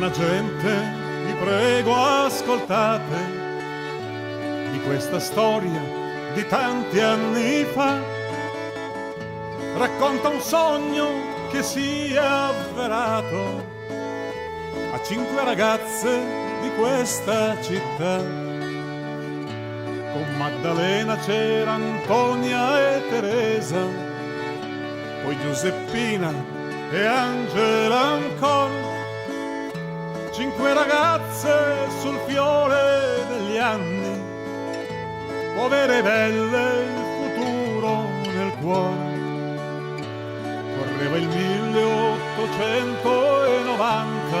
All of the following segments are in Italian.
Buona gente, vi prego ascoltate di questa storia di tanti anni fa. Racconta un sogno che si è avverato a 5 ragazze di questa città. Con Maddalena c'era Antonia e Teresa, poi Giuseppina e Angela ancora. 5 ragazze sul fiore degli anni, povere e belle, il futuro nel cuore. Correva il 1890,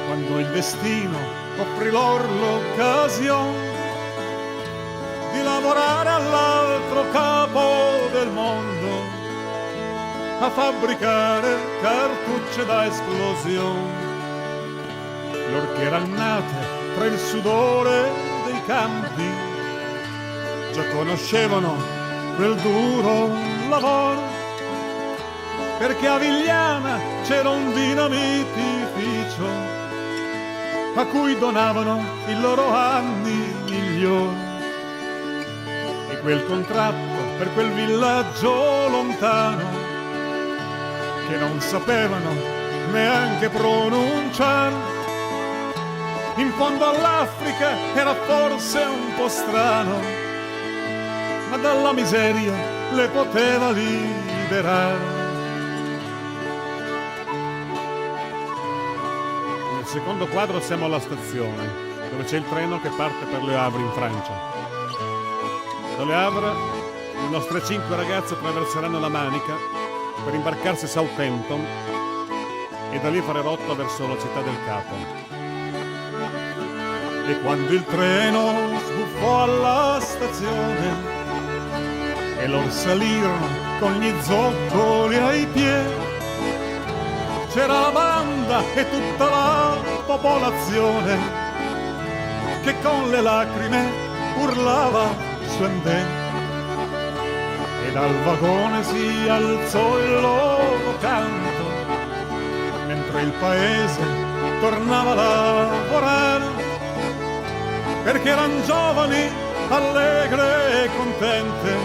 quando il destino offrì loro l'occasione di lavorare all'altro capo del mondo, a fabbricare cartucce da esplosione. Loro che erano nate tra il sudore dei campi, già conoscevano quel duro lavoro, perché a Vigliana c'era un dinamitificio a cui donavano i loro anni migliori. E quel contratto per quel villaggio lontano, che non sapevano neanche pronunciare, in fondo all'Africa era forse un po' strano, ma dalla miseria le poteva liberare. Nel secondo quadro siamo alla stazione, dove c'è il treno che parte per Le Havre in Francia. Da Le Havre le nostre 5 ragazze attraverseranno la Manica per imbarcarsi a Southampton e da lì fare rotta verso la città del Capo. E quando il treno sbuffò alla stazione e loro salirono con gli zoccoli ai piedi, c'era la banda e tutta la popolazione che con le lacrime urlava scendendo. E dal vagone si alzò il loro canto, mentre il paese tornava a lavorare, perché erano giovani, allegre e contente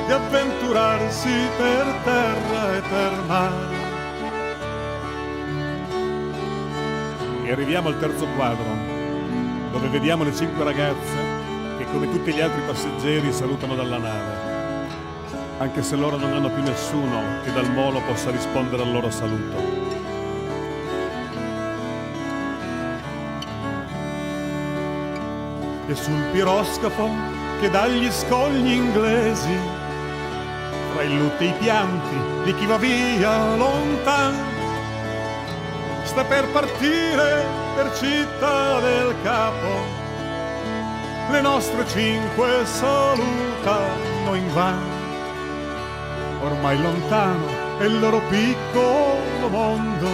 di avventurarsi per terra e per mare. E arriviamo al terzo quadro, dove vediamo le 5 ragazze che, come tutti gli altri passeggeri, salutano dalla nave, anche se loro non hanno più nessuno che dal molo possa rispondere al loro saluto. E sul piroscafo che dagli scogli inglesi, fra i lutti e i pianti di chi va via lontano, sta per partire per Città del Capo. Le nostre 5 salutano invano, ormai lontano è il loro piccolo mondo,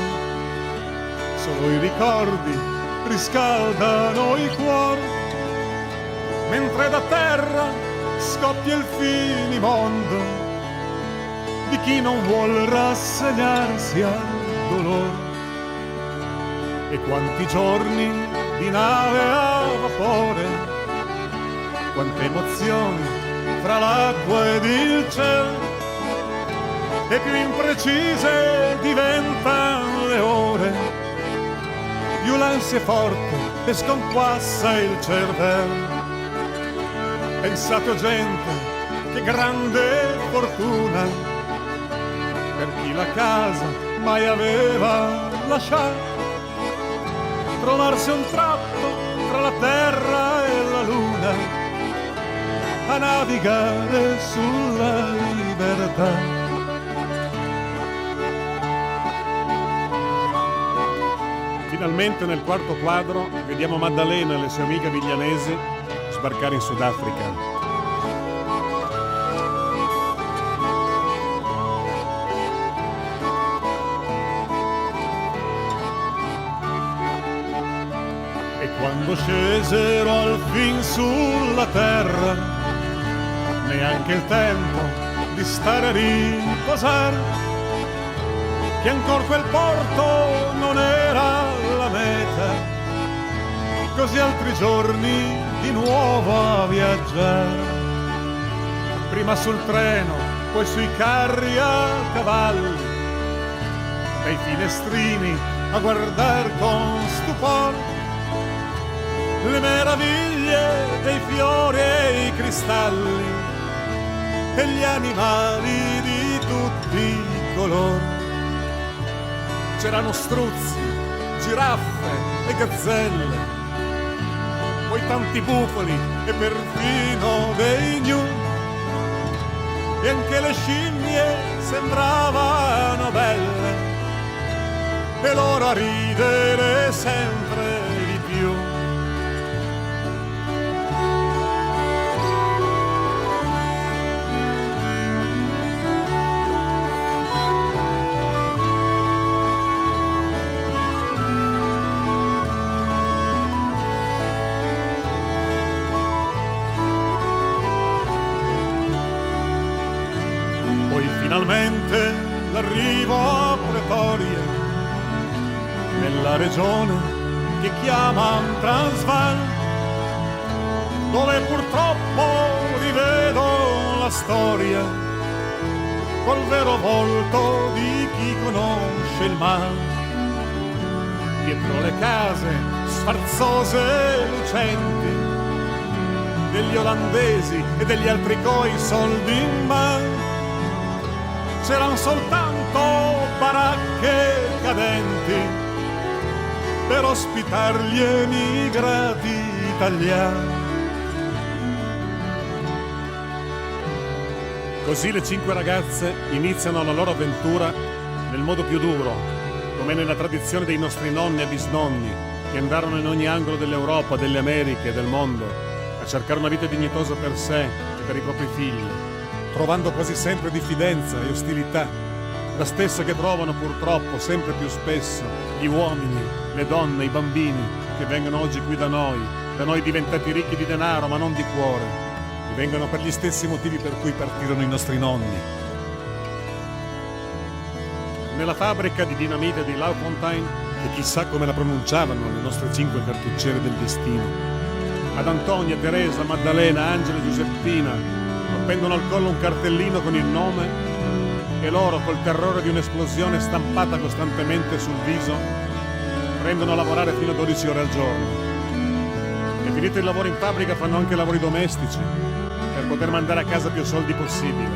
solo i ricordi riscaldano i cuori, mentre da terra scoppia il finimondo di chi non vuol rassegnarsi al dolore. E quanti giorni di nave a vapore, quante emozioni fra l'acqua ed il cielo, e più imprecise diventano le ore, più l'ansia è forte e sconquassa il cervello. Pensate, o gente, che grande fortuna per chi la casa mai aveva lasciato, trovarsi un tratto tra la terra e la luna, a navigare sulla libertà. Finalmente nel quarto quadro vediamo Maddalena e le sue amiche viglianesi sbarcare in Sudafrica. E quando scesero al fin sulla terra, neanche il tempo di stare a riposare, che ancora quel porto non era la meta, così altri giorni di nuovo a viaggiare, prima sul treno, poi sui carri a cavalli, dai finestrini a guardar con stupor le meraviglie dei fiori e i cristalli e gli animali di tutti i colori. C'erano struzzi, giraffe e gazzelle, poi tanti bufali e perfino dei gnu, e anche le scimmie sembravano belle, e loro a ridere sempre di più. Finalmente l'arrivo a Pretoria, nella regione che chiaman Transvaal, dove purtroppo rivedo la storia col vero volto di chi conosce il mare. Dietro le case sfarzose e lucenti degli olandesi e degli altri coi soldi in mano, c'erano soltanto baracche cadenti per ospitare gli emigrati italiani. Così le 5 ragazze iniziano la loro avventura nel modo più duro, come nella tradizione dei nostri nonni e bisnonni, che andarono in ogni angolo dell'Europa, delle Americhe e del mondo a cercare una vita dignitosa per sé e per i propri figli, trovando quasi sempre diffidenza e ostilità, la stessa che trovano purtroppo sempre più spesso gli uomini, le donne, i bambini che vengono oggi qui da noi diventati ricchi di denaro ma non di cuore, e vengono per gli stessi motivi per cui partirono i nostri nonni. Nella fabbrica di dinamite di Laufontaine, che chissà come la pronunciavano le nostre 5 cartucciere del destino, ad Antonia, Teresa, Maddalena, Angela e Giuseppina appendono al collo un cartellino con il nome, e loro, col terrore di un'esplosione stampata costantemente sul viso, prendono a lavorare fino a 12 ore al giorno. E finito il lavoro in fabbrica fanno anche lavori domestici per poter mandare a casa più soldi possibile.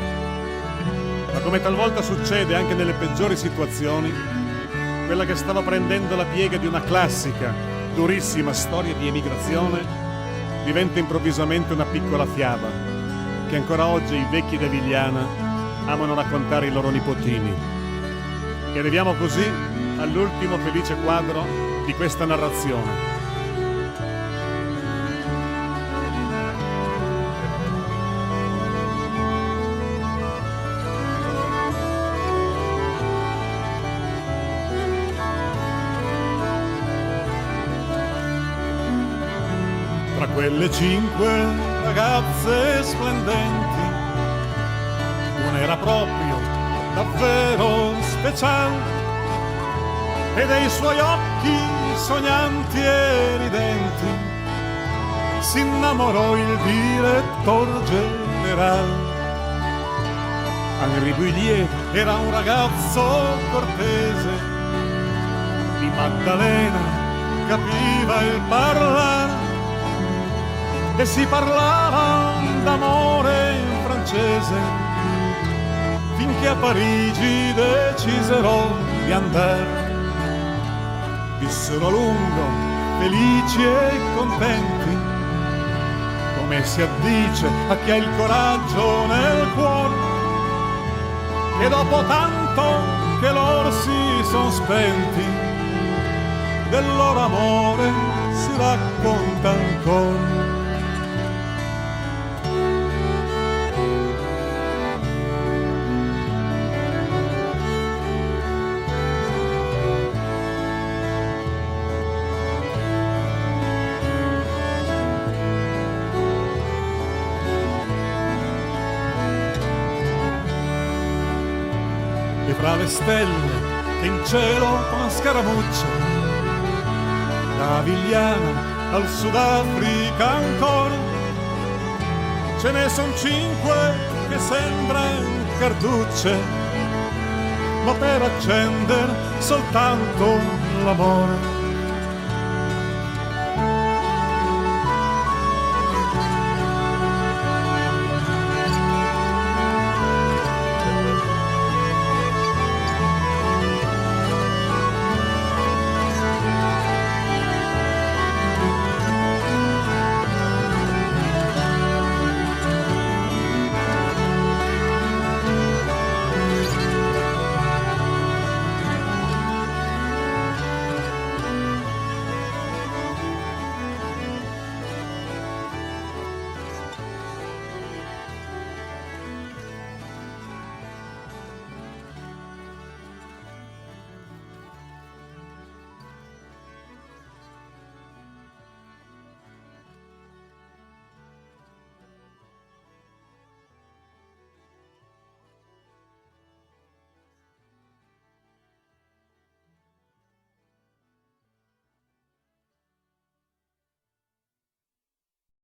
Ma come talvolta succede anche nelle peggiori situazioni, quella che stava prendendo la piega di una classica, durissima storia di emigrazione diventa improvvisamente una piccola fiaba che ancora oggi i vecchi da Vigliana amano raccontare ai loro nipotini. E arriviamo così all'ultimo felice quadro di questa narrazione. Tra quelle 5 ragazze splendenti, una era proprio davvero speciale, e dei suoi occhi sognanti e ridenti si innamorò il direttor generale. Henri Bouillier era un ragazzo cortese, di Maddalena capiva il parlare, e si parlava d'amore in francese, finché a Parigi decisero di andare. Vissero a lungo, felici e contenti, come si addice a chi ha il coraggio nel cuore, e dopo tanto che loro si son spenti, del loro amore si racconta ancora. Fra le stelle in cielo con scaramucce, da Vigliana al Sudafrica ancora, ce ne son 5 che sembran cartucce, ma per accendere soltanto l'amore.